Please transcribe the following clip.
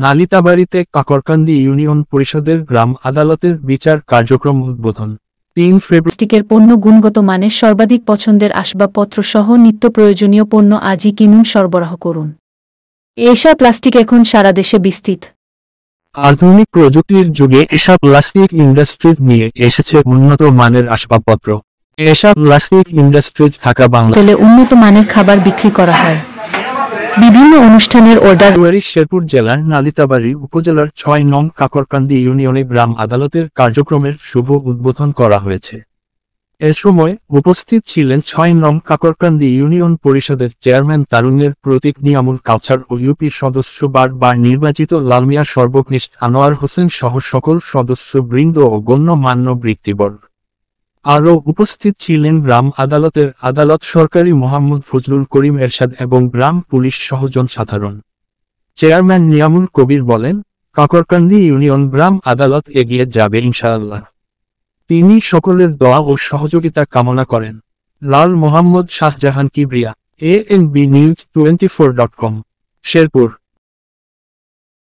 নালিতাবাড়ীতে Kakarkandi union পরিষদের গ্রাম আদালতের বিচার কার্যক্রম উদ্বোধন 3 ফেব্রুয়ারি। প্লাস্টিকের পণ্য গুণগত মানের সর্বাধিক পছন্দের আসবাবপত্র সহ নিত্য প্রয়োজনীয় পণ্য আজই কিনুন, সরবরাহ করুন। এশা প্লাস্টিক এখন সারা দেশে বিস্তৃত। আধুনিক প্রযুক্তির যুগে এশা প্লাস্টিক ইন্ডাস্ট্রিজ নিয়ে এসেছে উন্নত মানের আসবাবপত্র। এশা প্লাস্টিক ইন্ডাস্ট্রিজ ঢাকা বাংলা হোটেলে উন্নত মানের খাবার বিক্রি করা হয়। বিভিন্ন অনুষ্ঠানের অর্ডার। শেরপুর জেলার নালিতাবাড়ী উপজেলার 6 নং কাকরকান্দি ইউনিয়নে গ্রাম আদালতের কার্যক্রমের শুভ উদ্বোধন করা হয়েছে। এ সময় উপস্থিত ছিলেন 6 নং কাকরকান্দি ইউনিয়ন পরিষদের চেয়ারম্যান তারুণ্যের প্রতীক নিয়ামুল কাউছার ও ইউপি সদস্য বার নির্বাচিত লালমিয়া সর্বকনিষ্ঠ আনোয়ার হোসেন সহ সকল সদস্যবৃন্দ ও গণ্যমান্য ব্যক্তিবর্গ। আরও উপস্থিত ছিলেন গ্রাম আদালতের আদালত সরকারি মোহাম্মদ ফজলুল করিম এরশাদ এবং গ্রাম পুলিশ সহ জনসাধারণ। চেয়ারম্যান নিয়ামুল কবির বলেন, কাকরকান্দি ইউনিয়ন গ্রাম আদালত এগিয়ে যাবে ইনশাআল্লাহ। তিনি সকলের দোয়া ও সহযোগিতা কামনা করেন। লাল Mohammad Shahjahan Kibria, ANB News 24.com, Sherpur.